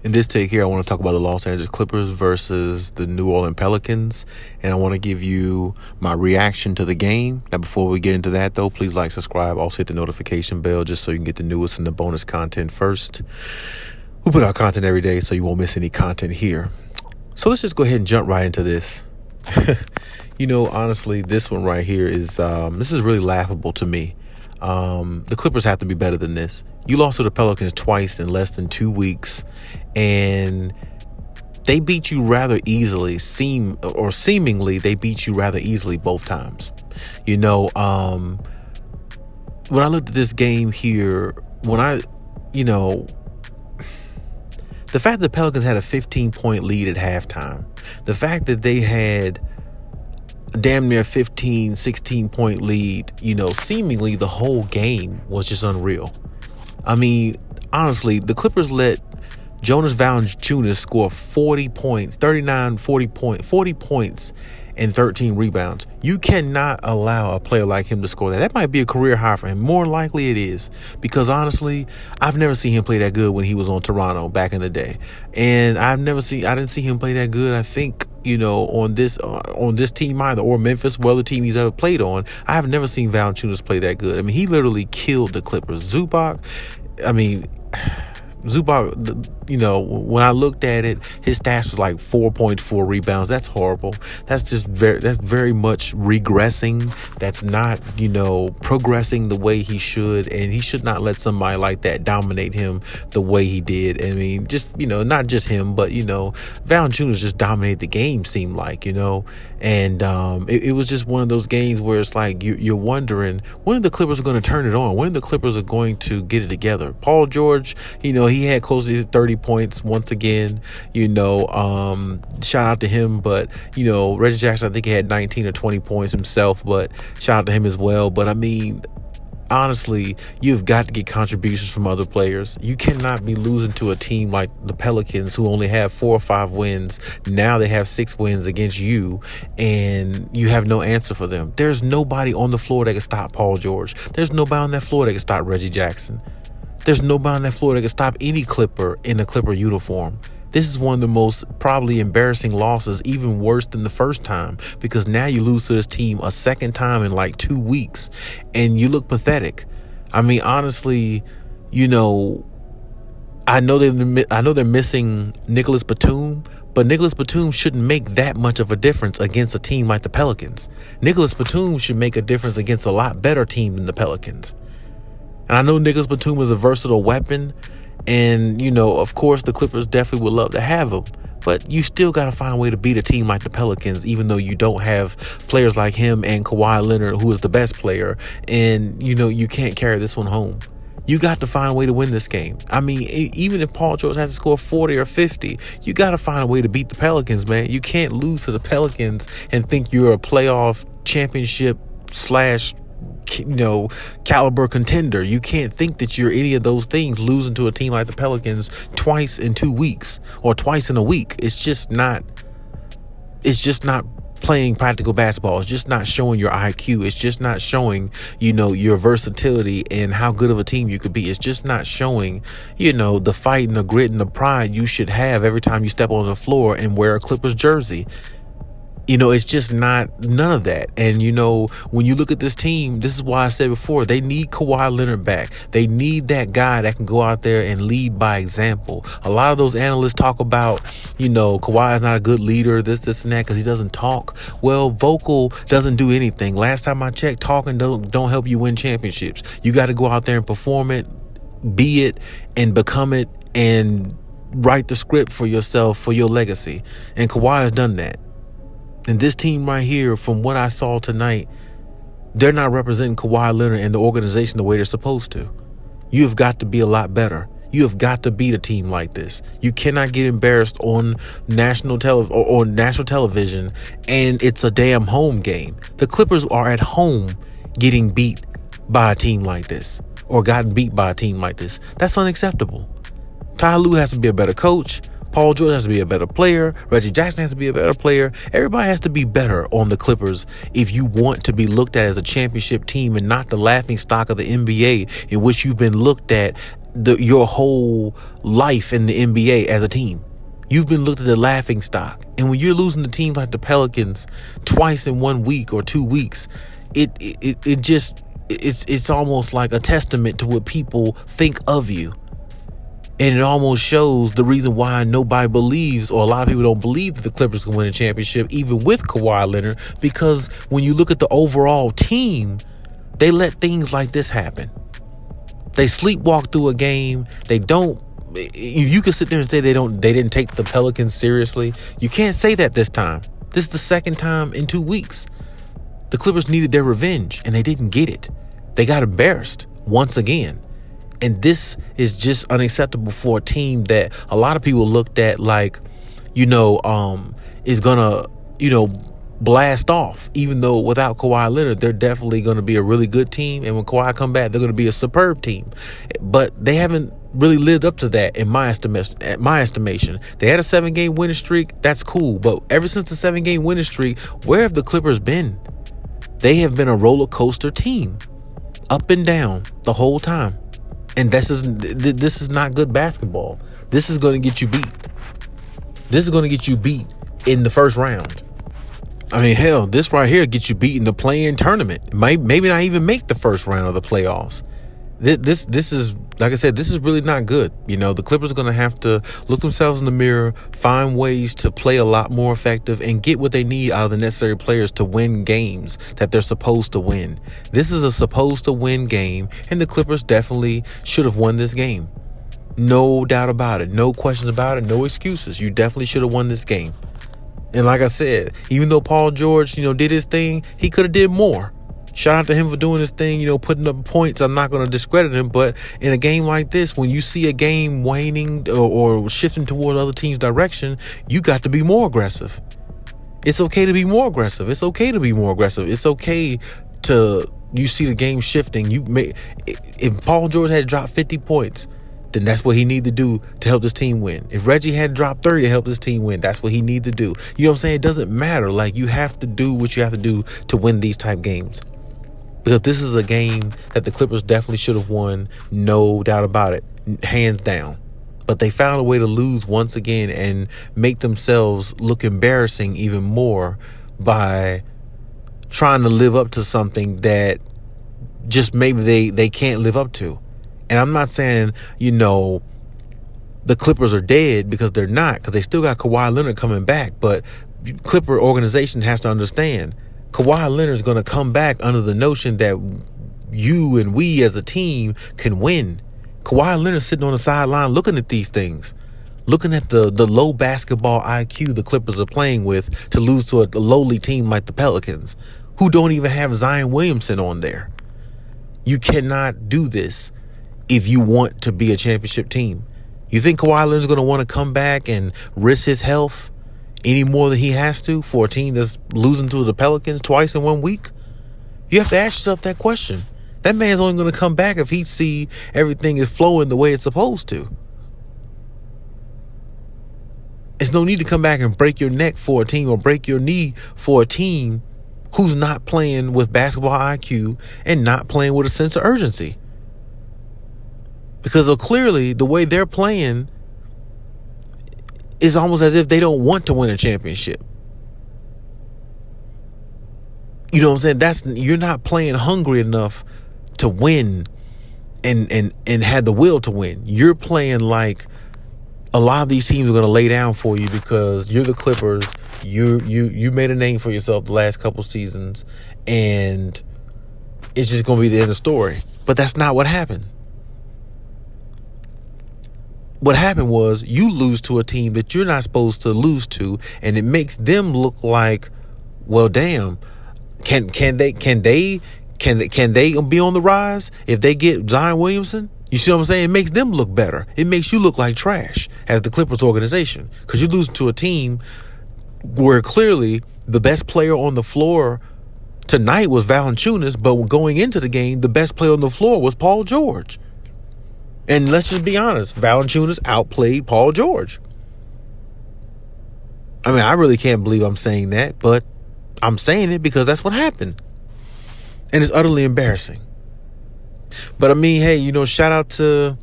In this take here, I want to talk about the Los Angeles Clippers versus the New Orleans Pelicans, and I want to give you my reaction to the game. Now, before we get into that, though, please like, subscribe, also hit the notification bell just so you can get the newest and the bonus content first. We put out content every day, so you won't miss any content here. So let's just go ahead and jump right into this. Honestly, this one right here is this is really laughable to me. The Clippers have to be better than this. You lost to the Pelicans twice in less than 2 weeks, and they beat you rather easily. Seemingly, they beat you rather easily both times. When I looked at this game here, the fact that the Pelicans had a 15-point lead at halftime, the fact that they had damn near 15, 16-point lead, seemingly the whole game was just unreal. I mean, honestly, the Clippers let Jonas Valanciunas score 40 points, 40 points and 13 rebounds. You cannot allow a player like him to score that. That might be a career high for him. More likely it is, because honestly, I've never seen him play that good when he was on Toronto back in the day. And I didn't see him play that good, I think, on this team either, or Memphis, well, the team he's ever played on. I have never seen Valanciunas play that good. I mean, he literally killed the Clippers. Zubac, when I looked at it, his stats was like 4 points, 4 rebounds. That's horrible. That's very much regressing. That's not, progressing the way he should. And he should not let somebody like that dominate him the way he did. I mean, just, not just him, but, Valanciunas just dominated the game, seemed like, and it was just one of those games where it's like you're wondering when the Clippers are going to turn it on, when the Clippers are going to get it together. Paul George, he had close to 30 points once again, shout out to him. But, Reggie Jackson, I think he had 19 or 20 points himself, but shout out to him as well. But I mean, honestly, you've got to get contributions from other players. You cannot be losing to a team like the Pelicans, who only have 4 or 5 wins. Now they have 6 wins against you, and you have no answer for them. There's nobody on the floor that can stop Paul George. There's nobody on that floor that can stop Reggie Jackson. There's nobody on that floor that can stop any Clipper in a Clipper uniform. This is one of the most probably embarrassing losses, even worse than the first time, because now you lose to this team a second time in like 2 weeks, and you look pathetic. I mean, honestly, I know they're missing Nicholas Batum, but Nicholas Batum shouldn't make that much of a difference against a team like the Pelicans. Nicholas Batum should make a difference against a lot better team than the Pelicans. And I know Nicholas Batum is a versatile weapon, and, of course, the Clippers definitely would love to have him. But you still got to find a way to beat a team like the Pelicans, even though you don't have players like him and Kawhi Leonard, who is the best player. And, you can't carry this one home. You got to find a way to win this game. I mean, even if Paul George has to score 40 or 50, you got to find a way to beat the Pelicans, man. You can't lose to the Pelicans and think you're a playoff championship caliber contender. You can't think that you're any of those things, losing to a team like the Pelicans twice in 2 weeks or twice in a week. It's just not playing practical basketball. It's just not showing your IQ. It's just not showing, your versatility and how good of a team you could be. It's just not showing, the fight and the grit and the pride you should have every time you step on the floor and wear a Clippers jersey. It's just none of that. And, when you look at this team, this is why I said before, they need Kawhi Leonard back. They need that guy that can go out there and lead by example. A lot of those analysts talk about, Kawhi is not a good leader, this and that, because he doesn't talk. Well, vocal doesn't do anything. Last time I checked, talking don't help you win championships. You got to go out there and perform it, be it, and become it, and write the script for yourself, for your legacy. And Kawhi has done that. And this team right here, from what I saw tonight, they're not representing Kawhi Leonard and the organization the way they're supposed to. You have got to be a lot better. You have got to beat a team like this. You cannot get embarrassed on national television, and it's a damn home game. The Clippers are at home getting beat by a team like this, or gotten beat by a team like this. That's unacceptable. Ty Lue has to be a better coach. Paul George has to be a better player. Reggie Jackson has to be a better player. Everybody has to be better on the Clippers if you want to be looked at as a championship team and not the laughing stock of the NBA, in which you've been looked at your whole life in the NBA as a team. You've been looked at the laughing stock. And when you're losing to teams like the Pelicans twice in 1 week or 2 weeks, it's almost like a testament to what people think of you. And it almost shows the reason why nobody believes, or a lot of people don't believe, that the Clippers can win a championship, even with Kawhi Leonard, because when you look at the overall team, they let things like this happen. They sleepwalk through a game. They don't. You can sit there and say they didn't take the Pelicans seriously. You can't say that this time. This is the second time in 2 weeks. The Clippers needed their revenge, and they didn't get it. They got embarrassed once again. And this is just unacceptable for a team that a lot of people looked at like, is gonna, blast off. Even though without Kawhi Leonard, they're definitely going to be a really good team. And when Kawhi come back, they're going to be a superb team. But they haven't really lived up to that in my estimation. They had a 7-game winning streak. That's cool. But ever since the 7-game winning streak, where have the Clippers been? They have been a roller coaster team, up and down the whole time. And this is not good basketball. This is going to get you beat. This is going to get you beat in the first round. I mean, hell, this right here gets you beat in the play-in tournament. Maybe not even make the first round of the playoffs. This is, like I said, this is really not good. The Clippers are going to have to look themselves in the mirror, find ways to play a lot more effective, and get what they need out of the necessary players to win games that they're supposed to win. This is a supposed to win game, and the Clippers definitely should have won this game. No doubt about it. No questions about it. No excuses. You definitely should have won this game. And like I said, even though Paul George, did his thing, he could have did more. Shout out to him for doing his thing, putting up points. I'm not going to discredit him, but in a game like this, when you see a game waning or shifting toward other team's direction, you got to be more aggressive. It's okay to be more aggressive. It's okay to be more aggressive. It's okay to, you see the game shifting. If Paul George had dropped 50 points, then that's what he needed to do to help this team win. If Reggie had dropped 30 to help this team win, that's what he needed to do. You know what I'm saying? It doesn't matter. Like, you have to do what you have to do to win these type games. Because this is a game that the Clippers definitely should have won, no doubt about it, hands down. But they found a way to lose once again and make themselves look embarrassing even more by trying to live up to something that just maybe they can't live up to. And I'm not saying, the Clippers are dead, because they're not, because they still got Kawhi Leonard coming back. But Clipper organization has to understand, Kawhi Leonard is going to come back under the notion that you and we as a team can win. Kawhi Leonard sitting on the sideline looking at these things, looking at the low basketball IQ the Clippers are playing with to lose to a lowly team like the Pelicans, who don't even have Zion Williamson on there. You cannot do this if you want to be a championship team. You think Kawhi Leonard's going to want to come back and risk his health any more than he has to for a team that's losing to the Pelicans twice in 1 week? You have to ask yourself that question. That man's only going to come back if he see everything is flowing the way it's supposed to. There's no need to come back and break your neck for a team or break your knee for a team who's not playing with basketball IQ and not playing with a sense of urgency. Because clearly the way they're playing is almost as if they don't want to win a championship. You know what I'm saying? You're not playing hungry enough to win and had the will to win. You're playing like a lot of these teams are going to lay down for you because you're the Clippers. You made a name for yourself the last couple seasons, and it's just going to be the end of the story. But that's not what happened. What happened was you lose to a team that you're not supposed to lose to, and it makes them look like, well, damn, can they be on the rise if they get Zion Williamson? You see what I'm saying? It makes them look better. It makes you look like trash as the Clippers organization, because you're losing to a team where clearly the best player on the floor tonight was Valanciunas, but going into the game, the best player on the floor was Paul George. And let's just be honest, Valanciunas outplayed Paul George. I mean, I really can't believe I'm saying that, but I'm saying it because that's what happened. And it's utterly embarrassing. But I mean, hey, shout out to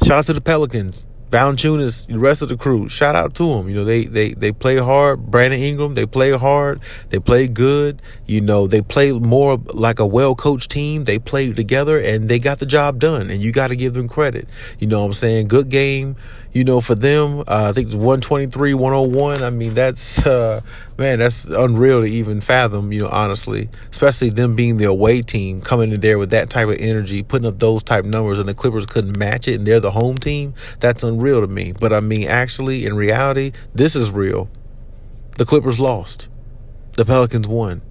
Shout out to the Pelicans. Valanciunas, the rest of the crew, shout out to them. You know, they play hard. Brandon Ingram, they play hard. They play good. You know, they play more like a well-coached team. They played together, and they got the job done, and you got to give them credit. You know what I'm saying? Good game, you know, for them. I think it's 123-101. I mean, that's, man, that's unreal to even fathom, you know, honestly, especially them being the away team, coming in there with that type of energy, putting up those type numbers, and the Clippers couldn't match it, and they're the home team. That's unreal to me. But I mean, actually, in reality, this is real. The Clippers lost. The Pelicans won.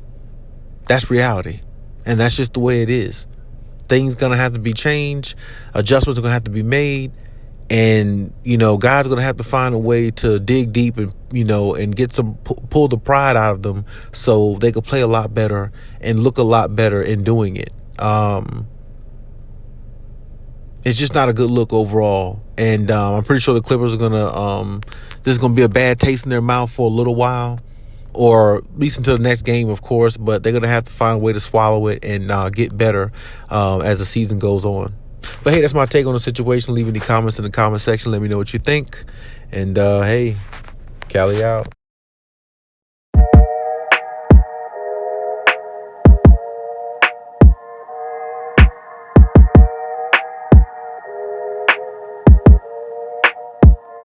That's reality. And that's just the way it is. Things going to have to be changed. Adjustments are going to have to be made. And, you know, guys are going to have to find a way to dig deep and, you know, and get some, pull the pride out of them so they could play a lot better and look a lot better in doing it. It's just not a good look overall. And I'm pretty sure the Clippers are going to, this is going to be a bad taste in their mouth for a little while, or at least until the next game, of course. But they're going to have to find a way to swallow it and get better as the season goes on. But hey, that's my take on the situation. Leave any comments in the comment section. Let me know what you think. And hey, Cali out.